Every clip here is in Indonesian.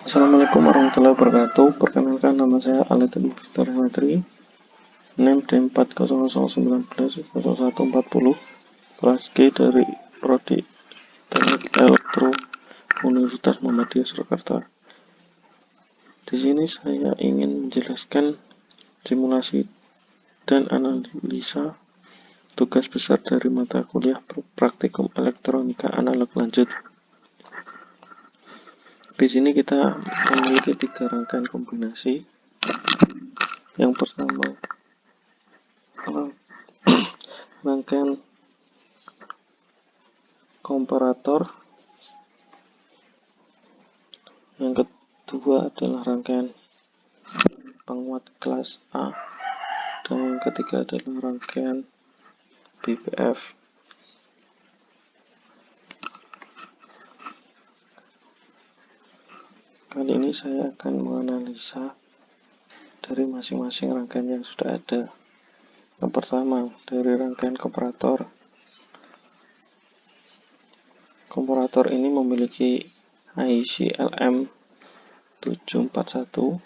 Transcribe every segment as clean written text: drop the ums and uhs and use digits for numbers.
Assalamualaikum warahmatullahi wabarakatuh. Perkenalkan, nama saya Aladin Victor Henry, NIM D40019/0140, kelas G dari Prodi Teknik Elektro Universitas Muhammadiyah Surakarta. Di sini saya ingin menjelaskan simulasi dan analisa tugas besar dari mata kuliah praktikum elektronika analog lanjut. Di sini kita memiliki 3 rangkaian kombinasi. Yang pertama, rangkaian komparator. Yang kedua adalah rangkaian penguat kelas A, dan yang ketiga adalah rangkaian BPF. Kali ini saya akan menganalisa dari masing-masing rangkaian yang sudah ada. Yang pertama, dari rangkaian komparator. Komparator ini memiliki IC LM741,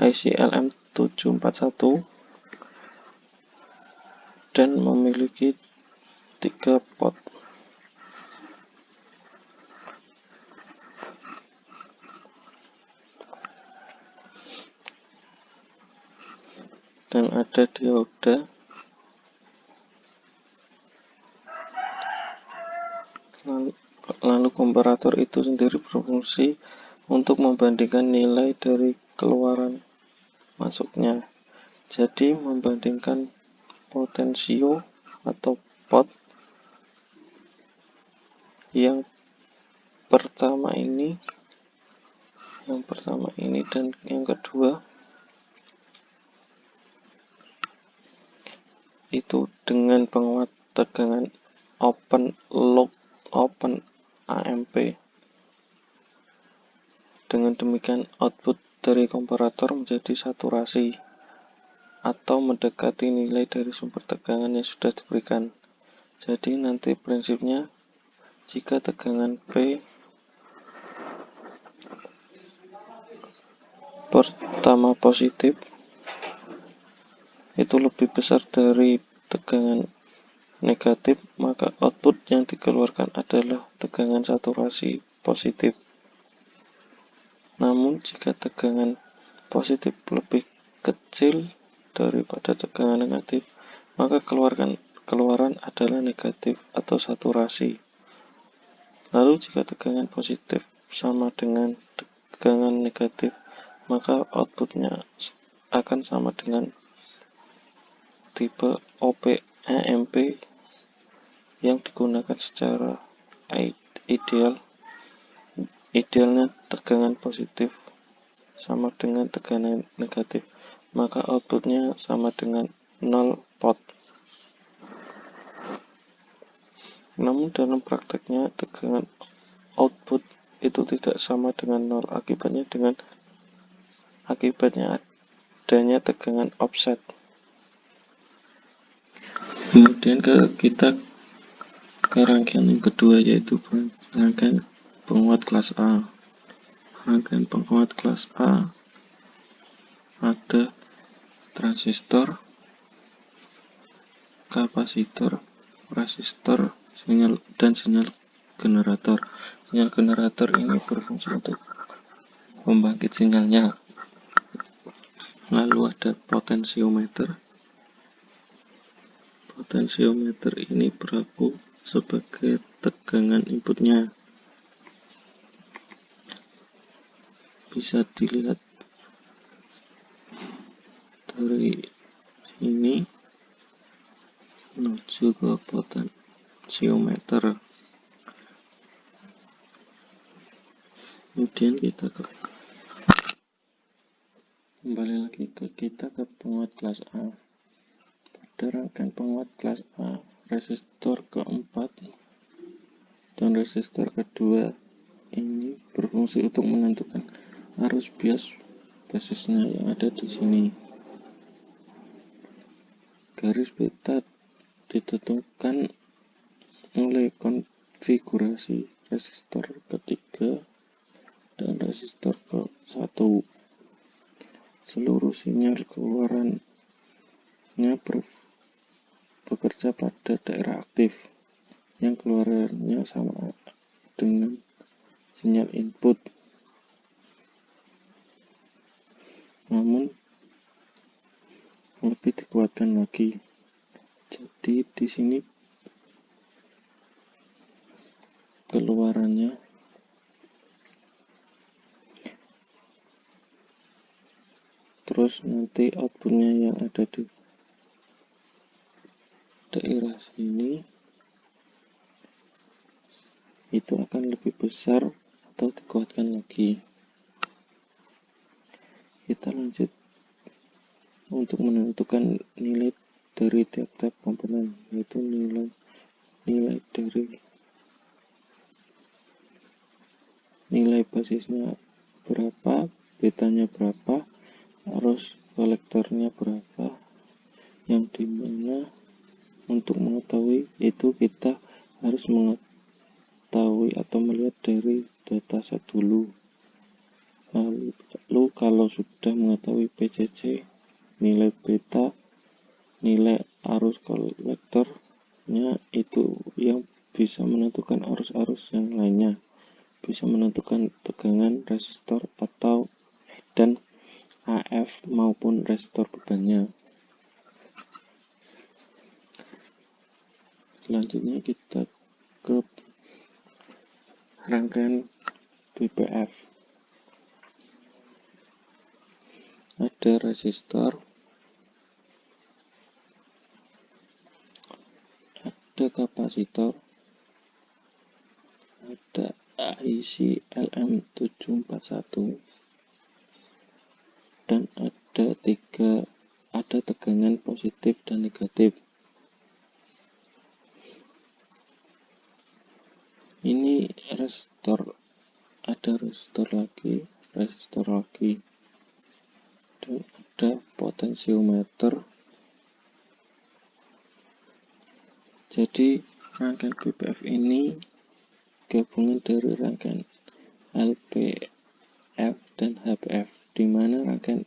IC LM741 dan memiliki 3 pot. Dan ada dioda. Lalu komparator itu sendiri berfungsi untuk membandingkan nilai dari keluaran masuknya. Jadi membandingkan potensio atau pot yang pertama ini dan yang kedua itu dengan penguat tegangan open loop open AMP. Dengan demikian output dari komparator menjadi saturasi atau mendekati nilai dari sumber tegangan yang sudah diberikan. Jadi nanti prinsipnya, jika tegangan P pertama positif itu lebih besar dari tegangan negatif, maka output yang dikeluarkan adalah tegangan saturasi positif. Namun jika tegangan positif lebih kecil daripada tegangan negatif, maka keluaran adalah negatif atau saturasi. Lalu jika tegangan positif sama dengan tegangan negatif, maka outputnya akan sama dengan tipe OP-AMP yang digunakan secara ideal. Idealnya tegangan positif sama dengan tegangan negatif, maka outputnya sama dengan 0 pot. Namun dalam prakteknya tegangan output itu tidak sama dengan 0, akibatnya adanya tegangan offset. Kemudian kita ke rangkaian yang kedua, yaitu rangkaian penguat kelas A. Rangkaian penguat kelas A ada transistor, kapasitor, resistor, dan sinyal generator. Sinyal generator ini berfungsi untuk membangkit sinyalnya. Lalu ada potensiometer. Potensiometer ini berlaku sebagai tegangan inputnya. Bisa dilihat dari ini menuju ke potensiometer. Kemudian kembali lagi ke penguat kelas A. Pada rangkaian penguat kelas A, resistor keempat dan resistor kedua ini berfungsi untuk menentukan arus bias basisnya yang ada di sini. garis beta ditentukan oleh konfigurasi resistor ketiga dan resistor ke-1. Seluruh sinyal keluarannya bekerja pada daerah aktif yang keluarannya sama dengan sinyal input, namun lebih dikuatkan lagi. Jadi di sini keluarannya terus nanti outputnya yang ada di daerah sini itu akan lebih besar atau dikuatkan lagi. Kita lanjut untuk menentukan nilai dari tiap-tiap komponen, yaitu nilai dari nilai basisnya berapa, betanya berapa, arus kolektornya berapa, yang dimana untuk mengetahui itu kita harus mengetahui atau melihat dari dataset dulu. Lalu kalau sudah mengetahui PCC, nilai beta, nilai arus kolektornya, itu yang bisa menentukan arus-arus yang lainnya, bisa menentukan tegangan resistor atau dan AF maupun resistor bebannya. Selanjutnya kita ke rangkaian BPF. Ada resistor, ada kapasitor, ada IC LM741, dan ada tegangan positif dan negatif. Ini resistor, ada resistor lagi, dan ada potensiometer. Jadi rangkaian BPF ini gabungan dari rangkaian LPF dan HPF, di mana rangkaian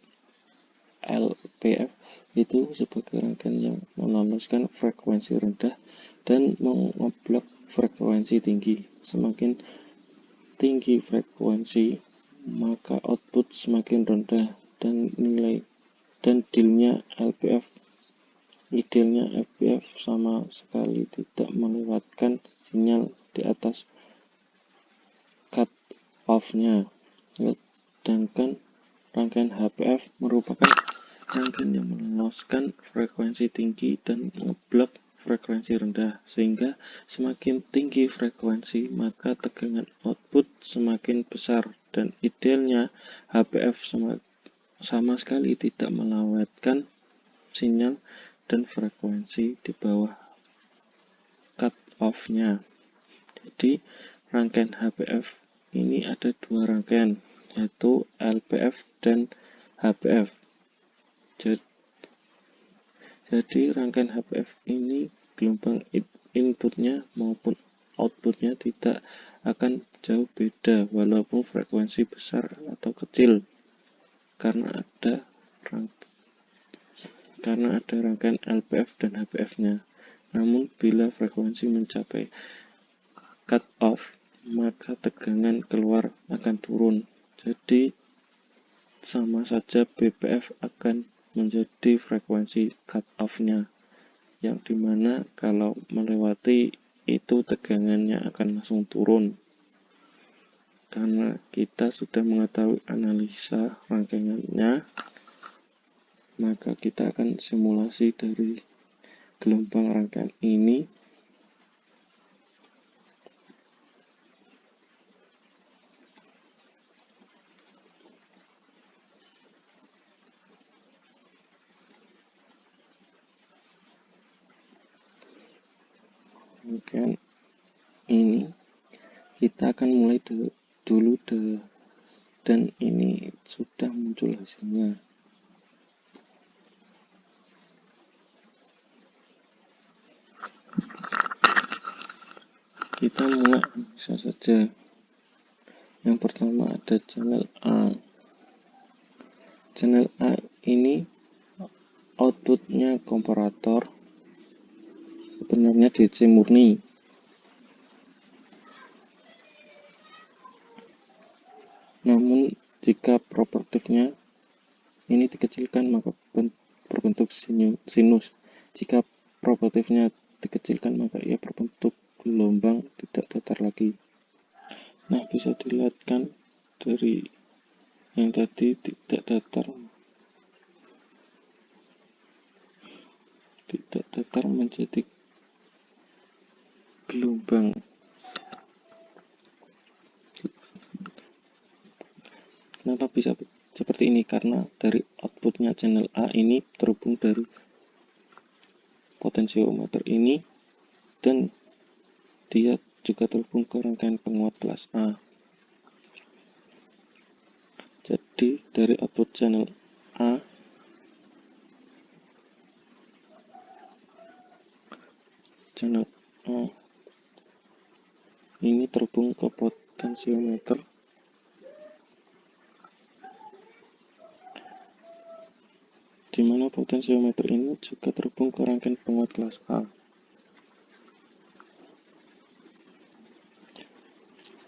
LPF itu sebagai rangkaian yang meloloskan frekuensi rendah dan mengeblok frekuensi tinggi. Semakin tinggi frekuensi, maka output semakin rendah dan idealnya LPF sama sekali tidak melewatkan sinyal di atas cut off-nya. Sedangkan rangkaian HPF merupakan rangkaian yang meloloskan frekuensi tinggi dan ngeblok frekuensi rendah, sehingga semakin tinggi frekuensi maka tegangan output semakin besar, dan idealnya HPF sama sekali tidak melewatkan sinyal dan frekuensi di bawah cut off-nya. Jadi rangkaian HPF ini ada dua rangkaian, yaitu LPF dan HPF. Jadi rangkaian HPF ini gelombang inputnya maupun outputnya tidak akan jauh beda walaupun frekuensi besar atau kecil, karena ada rangkaian LPF dan HPF-nya. Namun bila frekuensi mencapai cut off, maka tegangan keluar akan turun. Jadi sama saja BPF akan menjadi frekuensi cut off-nya, yang dimana kalau melewati itu tegangannya akan langsung turun. Karena kita sudah mengetahui analisa rangkaiannya, maka kita akan simulasi dari gelombang rangkaian ini. Rangkaian ini kita akan mulai dulu dan ini sudah muncul hasilnya. Kita mulai bisa saja. Yang pertama ada channel A. Channel A ini outputnya komparator, sebenarnya DC murni. Namun jika proportifnya ini dikecilkan maka berbentuk sinus. Jika proportifnya dikecilkan maka ia berbentuk gelombang tidak datar lagi. Nah, bisa dilihatkan dari yang tadi tidak datar menjadi gelombang. Kenapa bisa seperti ini? Karena dari outputnya channel A ini terhubung dari potensiometer ini dan dia juga terhubung ke rangkaian penguat kelas A. Jadi dari output channel A ini terhubung ke potensiometer di mana potensiometer ini juga terhubung ke rangkaian penguat kelas A.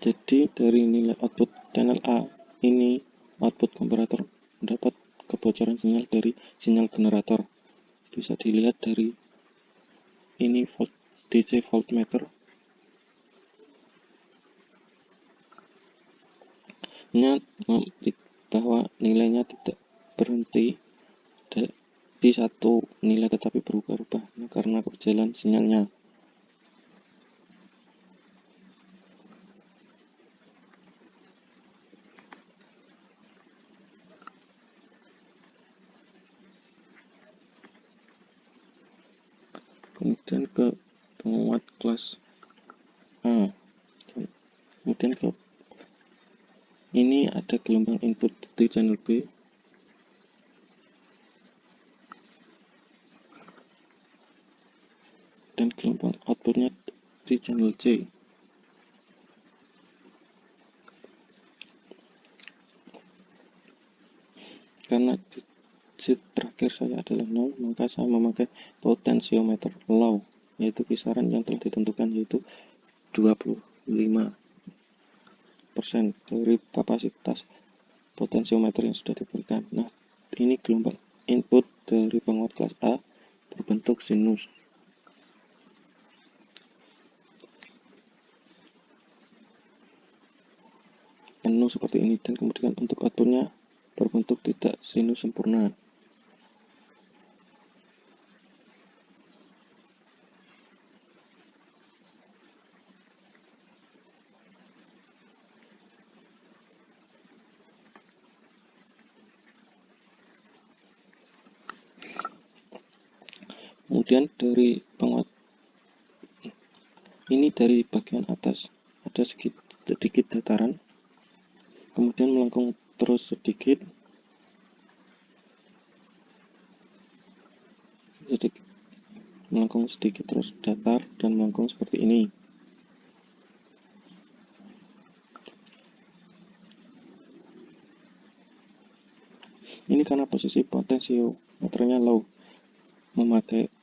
Jadi dari nilai output channel A ini, output komparator mendapat kebocoran sinyal dari sinyal generator. Bisa dilihat dari ini DC voltmeter. Bahwa nilainya tidak berhenti di satu nilai tetapi berubah-ubah karena perjalanan sinyalnya. Kemudian ke penguat kelas A. Kemudian ke ini ada gelombang input di channel B. Dan gelombang outputnya di channel C. Karena digit terakhir saya adalah 0, maka saya memakai potensiometer low, yaitu kisaran yang telah ditentukan, yaitu 25% dari kapasitas potensiometer yang sudah diberikan. Nah, ini gelombang input dari penguat kelas A berbentuk sinus. Penuh seperti ini, dan kemudian untuk outputnya berbentuk tidak sinus sempurna. Kemudian dari penguat ini, dari bagian atas ada sedikit dataran, kemudian melengkung terus sedikit, melengkung sedikit terus datar dan melengkung seperti ini. Ini karena posisi potensiometernya low, memakai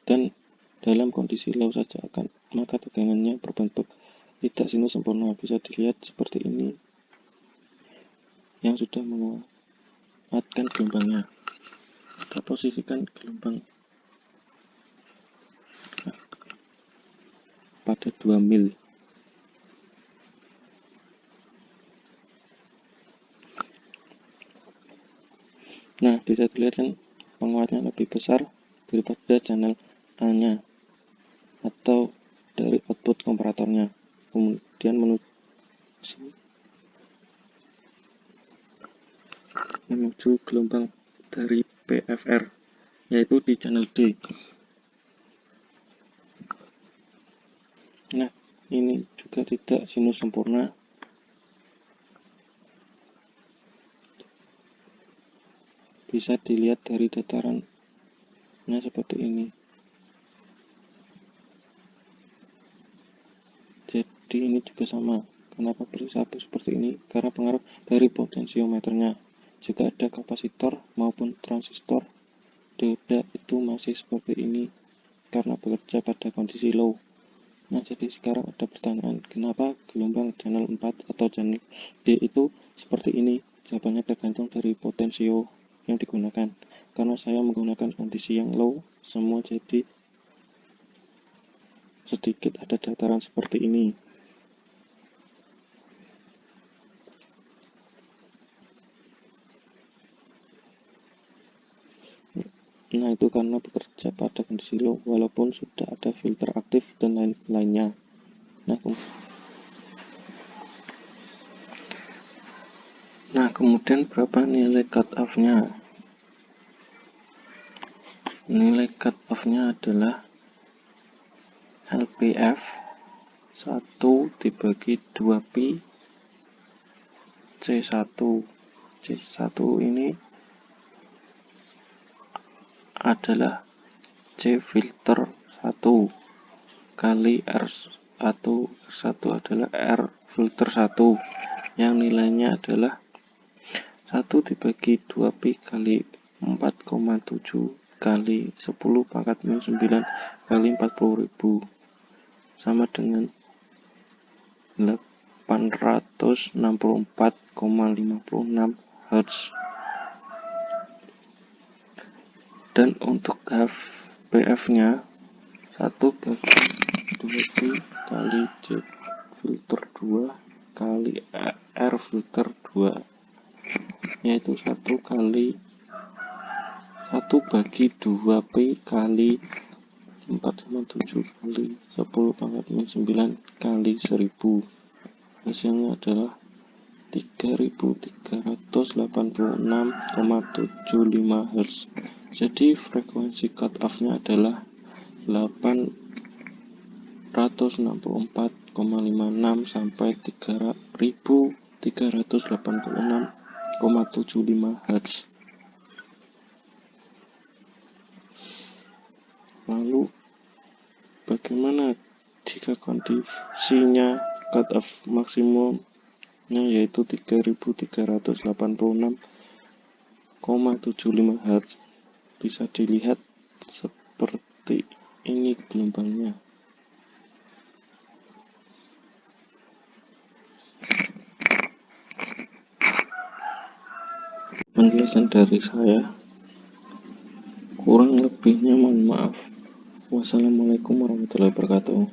dan dalam kondisi low saja maka tegangannya berbentuk tidak sinus sempurna. Bisa dilihat seperti ini yang sudah menguatkan gelombangnya. Kita posisikan gelombang pada 2 mil. Nah, bisa dilihat kan penguatnya lebih besar daripada channel A-nya atau dari output komparatornya. Kemudian menuju gelombang dari PFR, yaitu di channel D. Nah, ini juga tidak sinus sempurna. Bisa dilihat dari datarannya seperti ini. Jadi ini juga sama. Kenapa bisa seperti ini? Karena pengaruh dari potensiometernya. Jika ada kapasitor maupun transistor, dioda itu masih seperti ini karena bekerja pada kondisi low. Nah, jadi sekarang ada pertanyaan, kenapa gelombang channel 4 atau channel D itu seperti ini? Jawabannya tergantung dari potensio yang digunakan. Karena saya menggunakan kondisi yang low, semua jadi sedikit ada dataran seperti ini. Nah, itu karena bekerja pada kondisi low, walaupun sudah ada filter aktif dan lain-lainnya. Nah, kemudian berapa nilai cutoff-nya? Nilai cutoff-nya adalah LPF 1 dibagi 2pi C1. C1 ini adalah C filter 1 kali R1. R1 adalah R filter 1 yang nilainya adalah 1 dibagi 2pi kali 4,7 kali 10 pangkat minus 9 kali 40.000 sama dengan 864,56 Hz. Dan untuk HPF-nya 1 bagi 2pi kali C filter 2 kali R filter 2, yaitu 1 bagi 2pi kali 4,7 kali 10 pangkat minus 9 kali 1000. Hasilnya adalah 3386,75 Hz. Jadi frekuensi cutoff-nya adalah 864,56 sampai 3386,75 Hz. Lalu bagaimana jika kondisinya cutoff maksimumnya yaitu 3386,75 Hz? Bisa dilihat seperti ini gelombangnya. Penjelasan dari saya, kurang lebihnya mohon maaf. Wassalamualaikum warahmatullahi wabarakatuh.